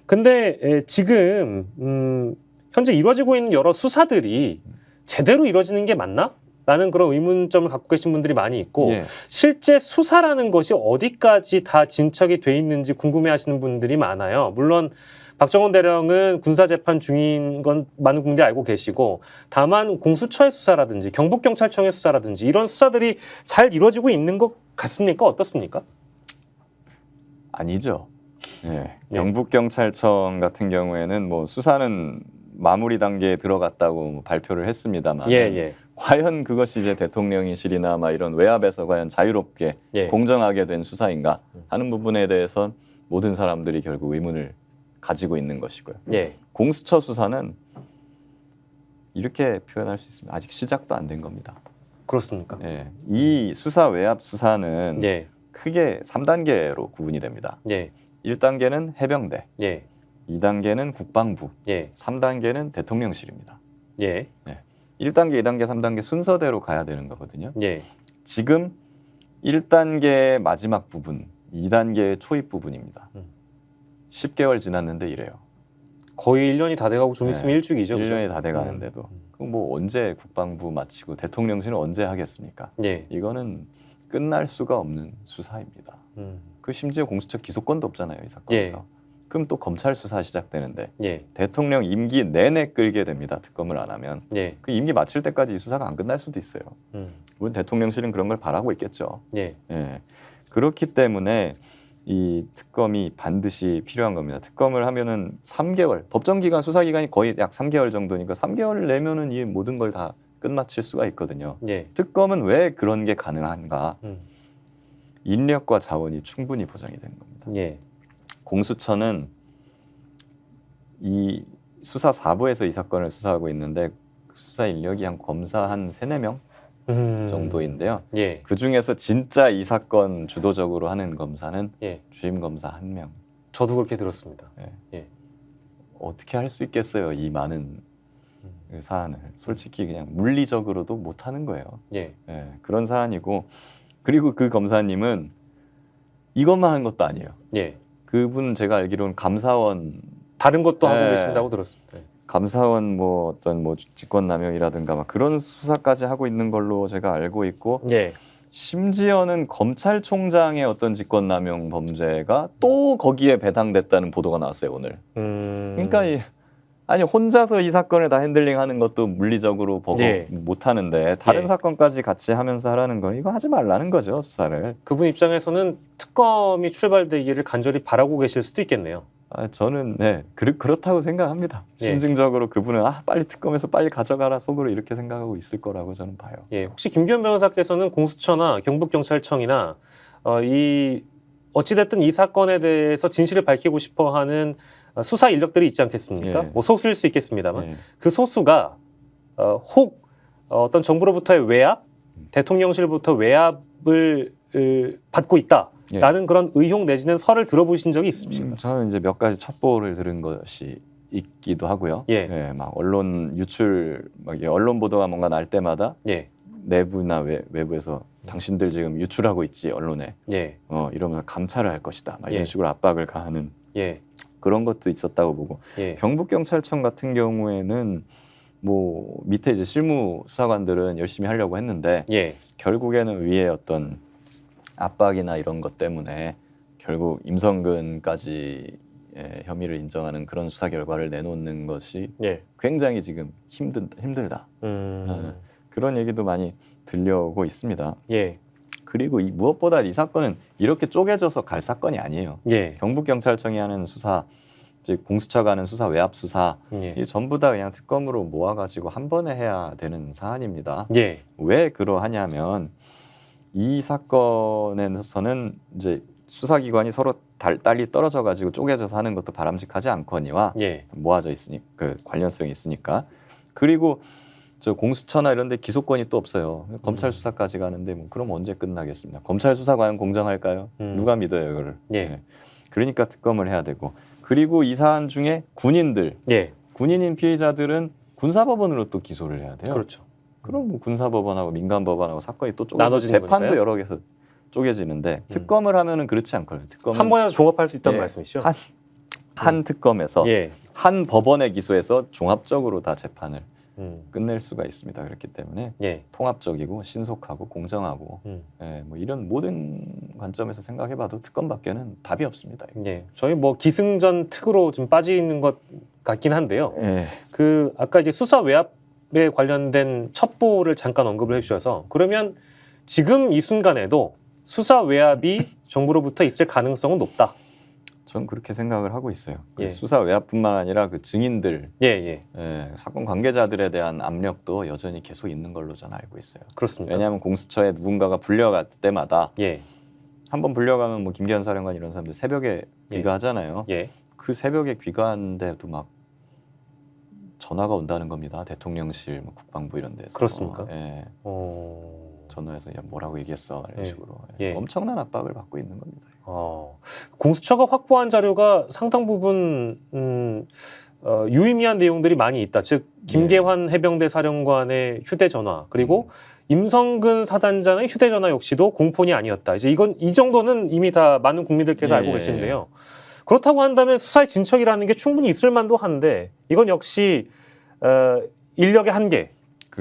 근데 지금 현재 이루어지고 있는 여러 수사들이 제대로 이루어지는 게 맞나? 라는 그런 의문점을 갖고 계신 분들이 많이 있고 예. 실제 수사라는 것이 어디까지 다 진척이 돼 있는지 궁금해하시는 분들이 많아요. 물론 박정원 대령은 군사재판 중인 건 많은 분들이 알고 계시고 다만 공수처의 수사라든지 경북경찰청의 수사라든지 이런 수사들이 잘 이루어지고 있는 것 같습니까? 어떻습니까? 아니죠. 예. 경북경찰청 같은 경우에는 뭐 수사는 마무리 단계에 들어갔다고 발표를 했습니다만 과연 그것이 이제 대통령실이나 막 이런 외압에서 과연 자유롭게 공정하게 된 수사인가 하는 부분에 대해서 모든 사람들이 결국 의문을 가지고 있는 것이고요. 공수처 수사는 이렇게 표현할 수 있습니다. 아직 시작도 안 된 겁니다. 그렇습니까? 예. 이 수사 외압 수사는 크게 3단계로 구분이 됩니다. 1단계는 해병대, 2단계는 국방부, 3단계는 대통령실입니다. 1단계, 2단계, 3단계 순서대로 가야 되는 거거든요. 지금 1단계의 마지막 부분, 2단계의 초입 부분입니다. 10개월 지났는데 이래요. 거의 1년이 다 돼가고 좀 있으면 일주기죠. 1년이 다 돼가는데도 뭐 언제 국방부 마치고 대통령실은 언제 하겠습니까? 이거는 끝날 수가 없는 수사입니다. 그 심지어 공수처 기소권도 없잖아요, 이 사건에서. 그럼 또 검찰 수사 시작되는데 대통령 임기 내내 끌게 됩니다. 특검을 안 하면. 그 임기 마칠 때까지 이 수사가 안 끝날 수도 있어요. 물론 대통령실은 그런 걸 바라고 있겠죠. 그렇기 때문에 이 특검이 반드시 필요한 겁니다. 특검을 하면은 3개월, 법정기간, 수사기간이 거의 약 3개월 정도니까 3개월을 내면은 이 모든 걸 다 끝마칠 수가 있거든요. 특검은 왜 그런 게 가능한가? 인력과 자원이 충분히 보장이 되는 겁니다. 공수처는 이 수사 4부에서 이 사건을 수사하고 있는데 수사 인력이 한 검사 한 3-4명 정도인데요. 그 중에서 진짜 이 사건 주도적으로 하는 검사는 주임 검사 1명. 저도 그렇게 들었습니다. 어떻게 할 수 있겠어요, 이 많은 사안을. 솔직히 그냥 물리적으로도 못 하는 거예요. 그런 사안이고, 그리고 그 검사님은 이것만 한 것도 아니에요. 그분 제가 알기로는 감사원 다른 것도 하고 계신다고 들었습니다. 감사원 뭐 어떤 뭐 직권남용이라든가 막 그런 수사까지 하고 있는 걸로 제가 알고 있고, 심지어는 검찰총장의 어떤 직권남용 범죄가 또 거기에 배당됐다는 보도가 나왔어요, 오늘. 그러니까 아니 혼자서 이 사건을 다 핸들링하는 것도 물리적으로 못 하는데 다른 사건까지 같이 하면서 하라는 건 이거 하지 말라는 거죠, 수사를. 그분 입장에서는 특검이 출발되기를 간절히 바라고 계실 수도 있겠네요. 저는 그렇다고 생각합니다. 심증적으로 그분은 빨리 특검에서 빨리 가져가라 속으로 이렇게 생각하고 있을 거라고 저는 봐요. 혹시 김기현 변호사께서는 공수처나 경북경찰청이나 어찌됐든 이 사건에 대해서 진실을 밝히고 싶어하는 수사 인력들이 있지 않겠습니까? 뭐 소수일 수 있겠습니다만 그 소수가 혹 어떤 정부로부터의 외압, 대통령실부터 외압을 받고 있다라는 그런 의혹 내지는 설을 들어보신 적이 있습니까? 저는 이제 몇 가지 첩보를 들은 것이 있기도 하고요. 막 언론 유출, 막 언론 보도가 뭔가 날 때마다 내부나 외부에서 당신들 지금 유출하고 있지 언론에. 이러면서 감찰을 할 것이다. 막 이런 식으로 압박을 가하는 그런 것도 있었다고 보고. 경북경찰청 같은 경우에는 뭐 밑에 이제 실무 수사관들은 열심히 하려고 했는데 결국에는 위에 어떤 압박이나 이런 것 때문에 결국 임성근까지 혐의를 인정하는 그런 수사 결과를 내놓는 것이 굉장히 지금 힘들다. 그런 얘기도 많이 들려오고 있습니다. 그리고 무엇보다 이 사건은 이렇게 쪼개져서 갈 사건이 아니에요. 경북경찰청이 하는 수사, 즉 공수처가 하는 수사, 외압 수사 이 전부 다 그냥 특검으로 모아가지고 한 번에 해야 되는 사안입니다. 왜 그러하냐면 이 사건에서는 이제 수사기관이 서로 딸리 떨어져가지고 쪼개져서 하는 것도 바람직하지 않거니와 모아져 있으니 그 관련성이 있으니까. 그리고 저 공수처나 이런 데 기소권이 또 없어요. 검찰 수사까지 가는데 뭐 그럼 언제 끝나겠습니까? 검찰 수사 과연 공정할까요? 누가 믿어요, 이거를. 그러니까 특검을 해야 되고. 그리고 이 사안 중에 군인들, 군인인 피의자들은 군사법원으로 또 기소를 해야 돼요. 그렇죠. 그럼 뭐 군사법원하고 민간법원하고 사건이 또 쪼개져 재판도 여러 개서 쪼개지는데 특검을 하면은 그렇지 않거든요. 특검은 한 번에 종합할 수 있다는 말씀이시죠? 한 특검에서 한 법원에 기소해서 종합적으로 다 재판을 끝낼 수가 있습니다. 그렇기 때문에 통합적이고 신속하고 공정하고 뭐 이런 모든 관점에서 생각해봐도 특검밖에는 답이 없습니다. 저희 뭐 기승전 특으로 좀 빠져 있는 것 같긴 한데요. 그 아까 이제 수사 외압에 관련된 첩보를 잠깐 언급을 해주셔서 그러면 지금 이 순간에도 수사 외압이 정부로부터 있을 가능성은 높다. 저는 그렇게 생각을 하고 있어요. 수사 외압뿐만 아니라 그 증인들, 사건 관계자들에 대한 압력도 여전히 계속 있는 걸로 저는 알고 있어요. 그렇습니다. 왜냐하면 공수처에 누군가가 불려갈 때마다 한번 불려가면 뭐 김기현 사령관 이런 사람들 새벽에 귀가하잖아요. 그 새벽에 귀가하는데도 막 전화가 온다는 겁니다. 대통령실, 뭐 국방부 이런 데서. 그렇습니까? 전화해서 야, 뭐라고 얘기했어 이런 식으로 엄청난 압박을 받고 있는 겁니다. 공수처가 확보한 자료가 상당 부분 유의미한 내용들이 많이 있다. 즉 김계환 해병대 사령관의 휴대전화 그리고 임성근 사단장의 휴대전화 역시도 공폰이 아니었다. 이제 이건 이 정도는 이미 다 많은 국민들께서 알고 계시는데요. 그렇다고 한다면 수사의 진척이라는 게 충분히 있을 만도 한데 이건 역시 인력의 한계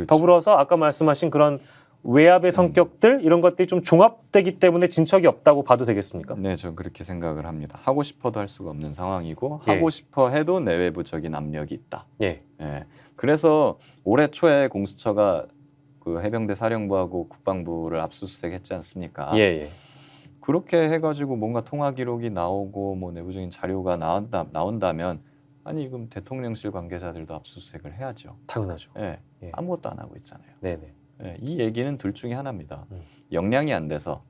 더불어서 아까 말씀하신 그런 외압의 성격들 이런 것들이 좀 종합되기 때문에 진척이 없다고 봐도 되겠습니까? 네, 저는 그렇게 생각을 합니다. 하고 싶어도 할 수가 없는 상황이고 하고 싶어 해도 내외부적인 압력이 있다. 그래서 올해 초에 공수처가 그 해병대 사령부하고 국방부를 압수수색했지 않습니까? 그렇게 해가지고 뭔가 통화 기록이 나오고 뭐 내부적인 자료가 나온다면 아니 그럼 대통령실 관계자들도 압수수색을 해야죠. 당연하죠. 아무것도 안 하고 있잖아요. 이 얘기는 둘 중에 하나입니다. 역량이 안 돼서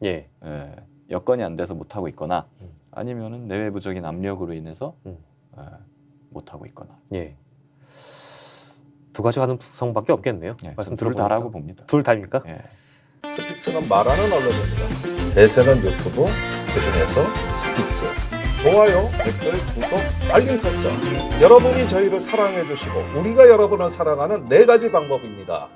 여건이 안 돼서 못 하고 있거나 아니면은 내외부적인 압력으로 인해서 못 하고 있거나. 두 가지 가능성밖에 없겠네요. 말씀 둘 다라고 봅니다. 둘 다입니까? 스픽스는 말하는 언론입니다. 대세는 유튜브, 그중에서 스픽스. 좋아요, 댓글, 구독, 알림 설정. 여러분이 저희를 사랑해 주시고 우리가 여러분을 사랑하는 4가지 방법입니다.